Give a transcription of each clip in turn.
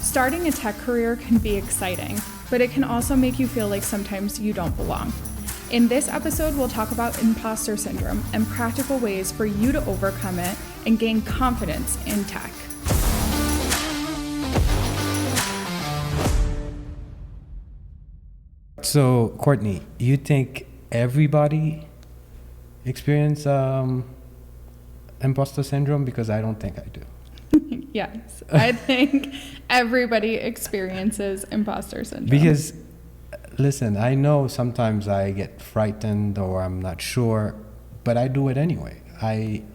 Starting a tech career can be exciting, but it can also make you feel like sometimes you don't belong. In this episode, we'll talk about imposter syndrome and practical ways for you to overcome it and gain confidence in tech. So, Courtney, you think everybody experience imposter syndrome? Because I don't think I do. Yes, I think everybody experiences imposter syndrome. Because, listen, I know sometimes I get frightened or I'm not sure, but I do it anyway.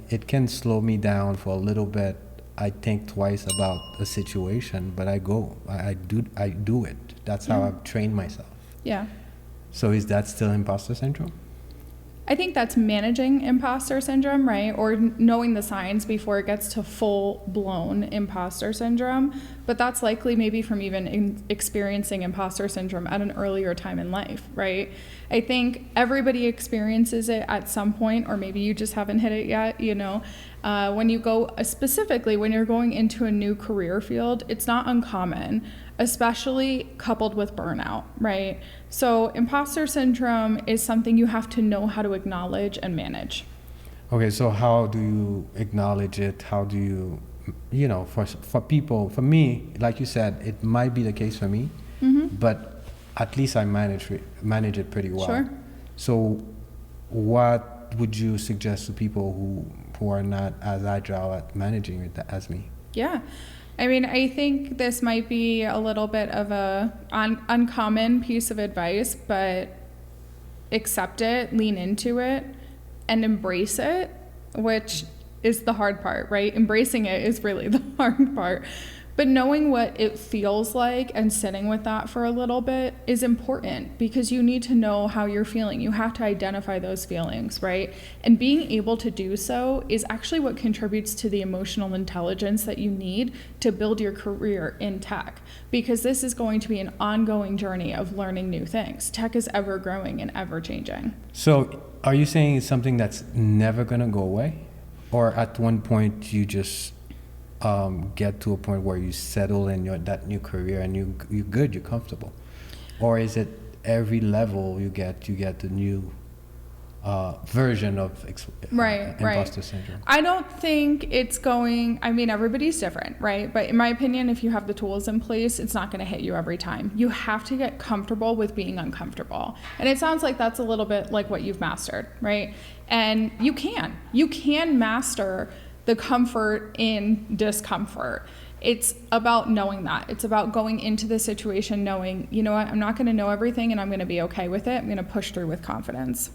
It can slow me down for a little bit. I think twice about a situation, but I do it. That's how I've trained myself. Yeah. So is that still imposter syndrome? I think that's managing imposter syndrome, right? Or knowing the signs before it gets to full-blown imposter syndrome. But that's likely maybe from even experiencing imposter syndrome at an earlier time in life, right? I think everybody experiences it at some point, or maybe you just haven't hit it yet, when you go, specifically when you're going into a new career field, it's not uncommon, especially coupled with burnout, right? So imposter syndrome is something you have to know how to acknowledge and manage. Okay, so how do you acknowledge it? How do you, for people, for me, like you said, it might be the case for me, but at least I manage it pretty well. Sure. So what would you suggest to people who are not as agile at managing it as me? Yeah. I mean, I think this might be a little bit of a uncommon piece of advice, but accept it, lean into it, and embrace it, which is the hard part, right? Embracing it is really the hard part. But knowing what it feels like and sitting with that for a little bit is important because you need to know how you're feeling. You have to identify those feelings, right? And being able to do so is actually what contributes to the emotional intelligence that you need to build your career in tech, because this is going to be an ongoing journey of learning new things. Tech is ever growing and ever changing. So are you saying it's something that's never going to go away? Or at one point you just get to a point where you settle in that new career and you're good, you're comfortable? Or is it every level you get a new version of imposter syndrome? I don't think it's going, everybody's different, right? But in my opinion, if you have the tools in place, it's not going to hit you every time. You have to get comfortable with being uncomfortable. And it sounds like that's a little bit like what you've mastered, right? And you can master the comfort in discomfort. It's about knowing that. It's about going into the situation knowing, you know what, I'm not going to know everything and I'm going to be okay with it. I'm going to push through with confidence.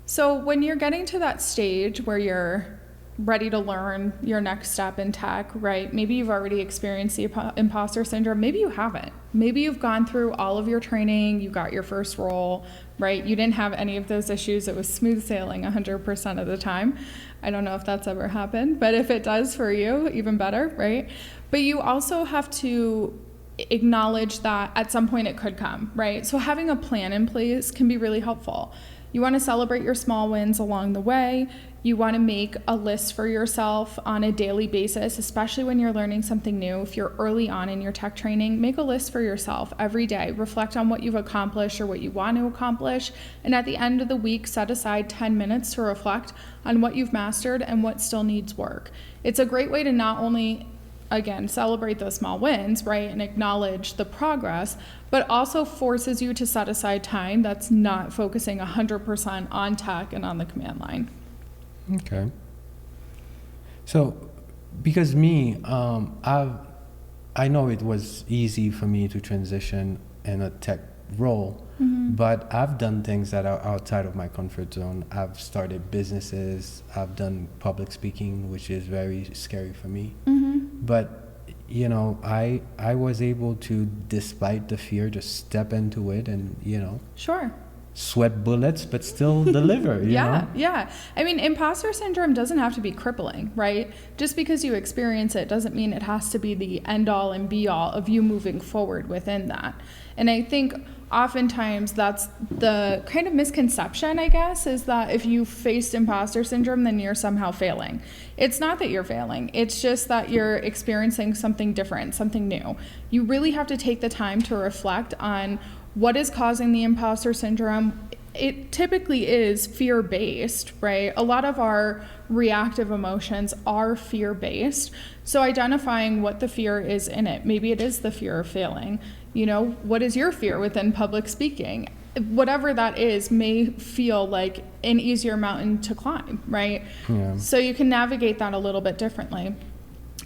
So when you're getting to that stage where you're ready to learn your next step in tech, right? Maybe you've already experienced the imposter syndrome. Maybe you haven't. Maybe you've gone through all of your training, you got your first role, right? You didn't have any of those issues. It was smooth sailing 100% of the time. I don't know if that's ever happened, but if it does for you, even better, right? But you also have to acknowledge that at some point it could come, right? So having a plan in place can be really helpful. You want to celebrate your small wins along the way. You want to make a list for yourself on a daily basis, especially when you're learning something new. If you're early on in your tech training, make a list for yourself every day. Reflect on what you've accomplished or what you want to accomplish. And at the end of the week, set aside 10 minutes to reflect on what you've mastered and what still needs work. It's a great way to not only, again, celebrate those small wins, right, and acknowledge the progress, but also forces you to set aside time that's not focusing 100% on tech and on the command line. Okay. So, because me, I know it was easy for me to transition in a tech role, but I've done things that are outside of my comfort zone. I've started businesses. I've done public speaking, which is very scary for me. But I was able to, despite the fear, just step into it and Sure. sweat bullets, but still deliver, you know? Yeah. I mean, imposter syndrome doesn't have to be crippling, right? Just because you experience it doesn't mean it has to be the end all and be all of you moving forward within that. And I think oftentimes that's the kind of misconception, I guess, is that if you faced imposter syndrome, then you're somehow failing. It's not that you're failing. It's just that you're experiencing something different, something new. You really have to take the time to reflect on what is causing the imposter syndrome. It typically is fear-based, right? A lot of our reactive emotions are fear-based. So identifying what the fear is in it, maybe it is the fear of failing. You know, what is your fear within public speaking? Whatever that is may feel like an easier mountain to climb, right? Yeah. So you can navigate that a little bit differently.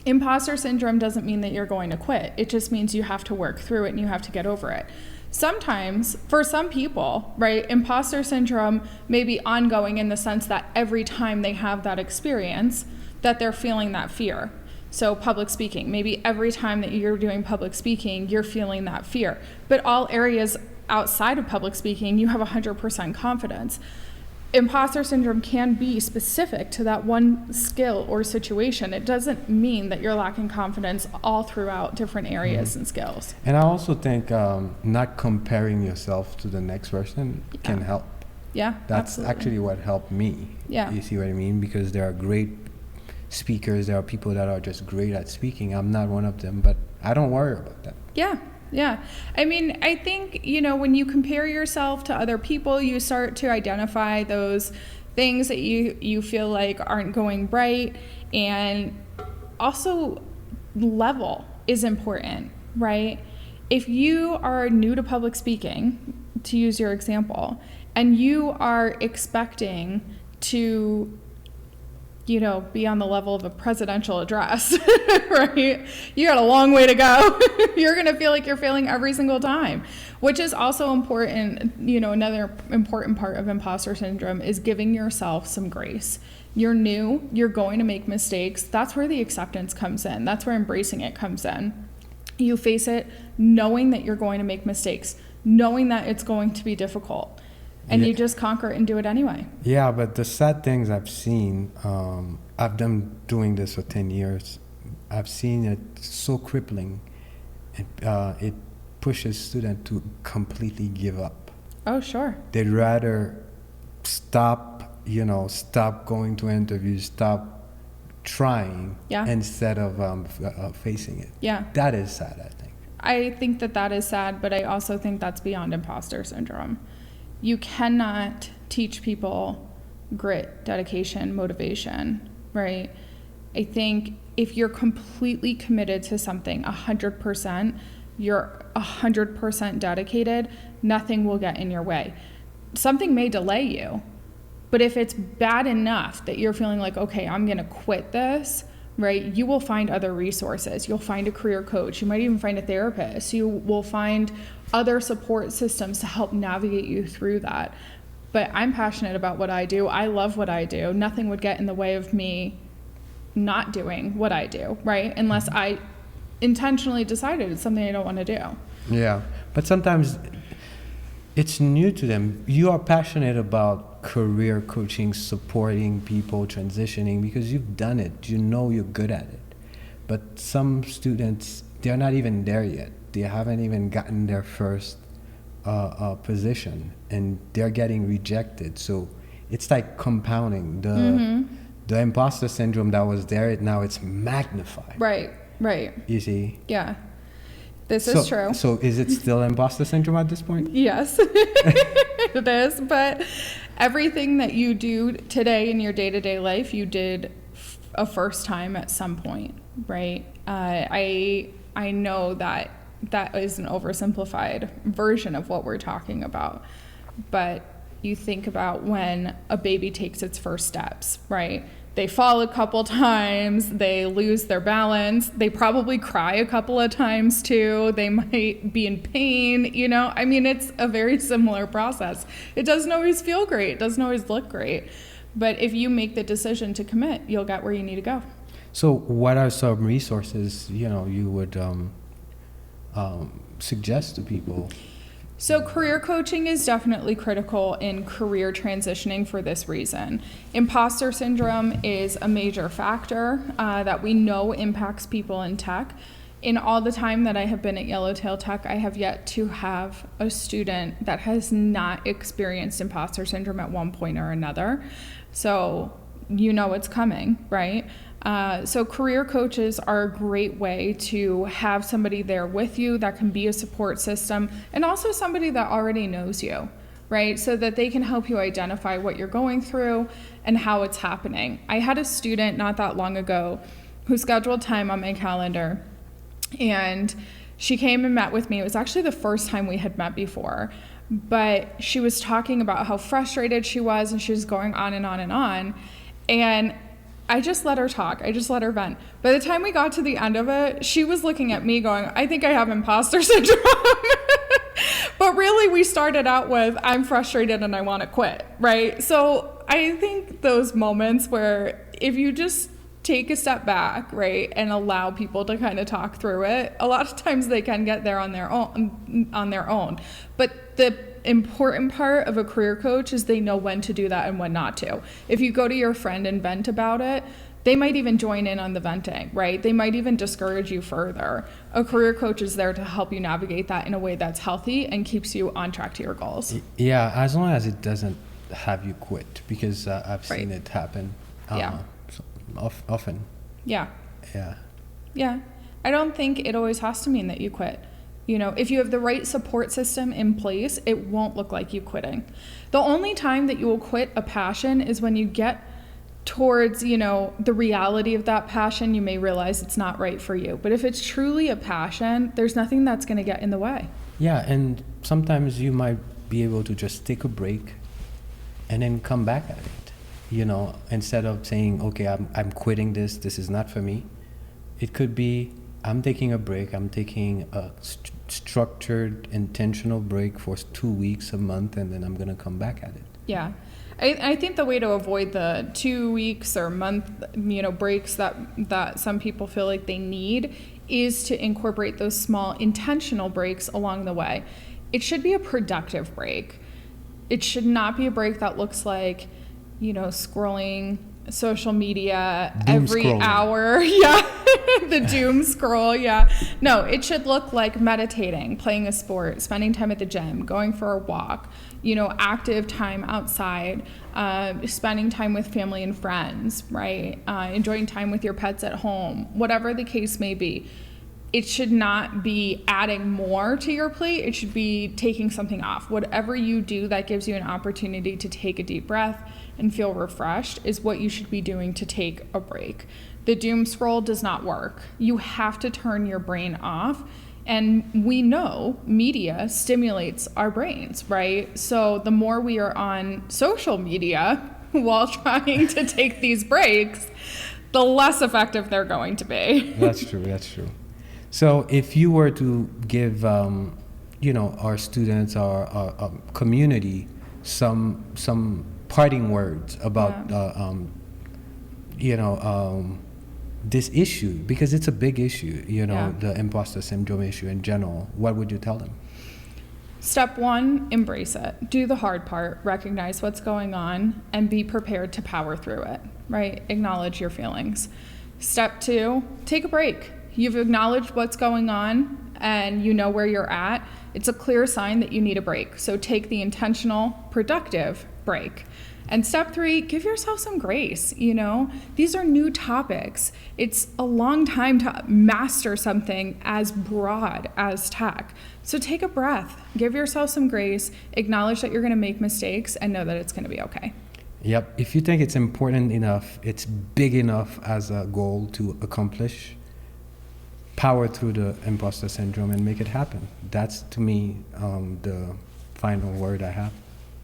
Imposter syndrome doesn't mean that you're going to quit. It just means you have to work through it and you have to get over it. Sometimes, for some people, right, imposter syndrome may be ongoing in the sense that every time they have that experience, that they're feeling that fear. So public speaking, maybe every time that you're doing public speaking, you're feeling that fear. But all areas outside of public speaking, you have 100% confidence. Imposter syndrome can be specific to that one skill or situation. It doesn't mean that you're lacking confidence all throughout different areas and skills. And I also think not comparing yourself to the next person can help. Yeah, That's absolutely. actually what helped me. Yeah. You see what I mean? Because there are great speakers, there are people that are just great at speaking. I'm not one of them, but I don't worry about that. Yeah. I mean, I think, you know, when you compare yourself to other people, you start to identify those things that you feel like aren't going right. And also level is important, right? If you are new to public speaking, to use your example, and you are expecting to, you know, be on the level of a presidential address, right? You got a long way to go. You're going to feel like you're failing every single time, which is also important. You know, another important part of imposter syndrome is giving yourself some grace. You're new, you're going to make mistakes. That's where the acceptance comes in. That's where embracing it comes in. You face it knowing that you're going to make mistakes, knowing that it's going to be difficult. And you just conquer it and do it anyway. Yeah, but the sad things I've seen, I've done doing this for 10 years. I've seen it so crippling. It pushes students to completely give up. Oh, sure. They'd rather stop going to interviews, stop trying instead of facing it. Yeah. That is sad, I think. I think that is sad, but I also think that's beyond imposter syndrome. You cannot teach people grit, dedication, motivation, right? I think if you're completely committed to something 100%, you're 100% dedicated, nothing will get in your way. Something may delay you, but if it's bad enough that you're feeling like, okay, I'm going to quit this, right? You will find other resources. You'll find a career coach. You might even find a therapist. You will find other support systems to help navigate you through that. But I'm passionate about what I do. I love what I do. Nothing would get in the way of me not doing what I do, right? Unless I intentionally decided it's something I don't want to do. Yeah, but sometimes it's new to them. You are passionate about career coaching, supporting people transitioning because you've done it. You know you're good at it. But some students, they're not even there yet. They haven't even gotten their first position and they're getting rejected. So it's like compounding. The imposter syndrome that was there, now it's magnified. Right. You see? Yeah. This is true. So is it still imposter syndrome at this point? Yes, it is. But everything that you do today in your day-to-day life, you did a first time at some point, right? I know that is an oversimplified version of what we're talking about. But you think about when a baby takes its first steps, right? They fall a couple times, they lose their balance, they probably cry a couple of times too, they might be in pain, you know? I mean, it's a very similar process. It doesn't always feel great, it doesn't always look great, but if you make the decision to commit, you'll get where you need to go. So what are some resources, you would suggest to people So career coaching is definitely critical in career transitioning for this reason. Imposter syndrome is a major factor that we know impacts people in tech. In all the time that I have been at Yellowtail Tech, I have yet to have a student that has not experienced imposter syndrome at one point or another. So you know it's coming, right? So career coaches are a great way to have somebody there with you that can be a support system, and also somebody that already knows you, right? So that they can help you identify what you're going through and how it's happening. I had a student not that long ago who scheduled time on my calendar, and she came and met with me. It was actually the first time we had met before, but she was talking about how frustrated she was, and she was going on and on and on. And I just let her talk. I just let her vent. By the time we got to the end of it, she was looking at me going, I think I have imposter syndrome. But really, we started out with, I'm frustrated and I want to quit, right? So I think those moments where if you just take a step back, right, and allow people to kind of talk through it, a lot of times they can get there on their own. But the important part of a career coach is they know when to do that and when not to. If you go to your friend and vent about it, they might even join in on the venting, right? They might even discourage you further. A career coach is there to help you navigate that in a way that's healthy and keeps you on track to your goals. Yeah, as long as it doesn't have you quit, because I've seen it happen often. Yeah. Yeah. Yeah. I don't think it always has to mean that you quit. You know, if you have the right support system in place, it won't look like you quitting. The only time that you will quit a passion is when you get towards, you know, the reality of that passion. You may realize it's not right for you. But if it's truly a passion, there's nothing that's going to get in the way. Yeah, and sometimes you might be able to just take a break and then come back at it. You know, instead of saying, okay, I'm quitting this is not for me. It could be, I'm taking a break. I'm taking a structured, intentional break for 2 weeks, a month, and then I'm going to come back at it. Yeah. I think the way to avoid the 2 weeks or month, you know, breaks that some people feel like they need is to incorporate those small intentional breaks along the way. It should be a productive break. It should not be a break that looks like, you know, scrolling social media every hour. Yeah. The doom scroll. Yeah. No, it should look like meditating, playing a sport, spending time at the gym, going for a walk, you know, active time outside, spending time with family and friends, right? Enjoying time with your pets at home, whatever the case may be. It should not be adding more to your plate. It should be taking something off. Whatever you do that gives you an opportunity to take a deep breath and feel refreshed is what you should be doing to take a break. The doom scroll does not work. You have to turn your brain off. And we know media stimulates our brains, right? So the more we are on social media while trying to take these breaks, the less effective they're going to be. That's true. So if you were to give, you know, our students, our community, some parting words about, you know, this issue, because it's a big issue, you know, the imposter syndrome issue in general, what would you tell them? Step one, embrace it. Do the hard part. Recognize what's going on and be prepared to power through it, right? Acknowledge your feelings. Step two, take a break. You've acknowledged what's going on and you know where you're at. It's a clear sign that you need a break. So take the intentional, productive break. And step three, give yourself some grace. You know, these are new topics. It's a long time to master something as broad as tech. So take a breath, give yourself some grace, acknowledge that you're going to make mistakes, and know that it's going to be okay. Yep. If you think it's important enough, it's big enough as a goal to accomplish, power through the imposter syndrome and make it happen. That's, to me, the final word I have.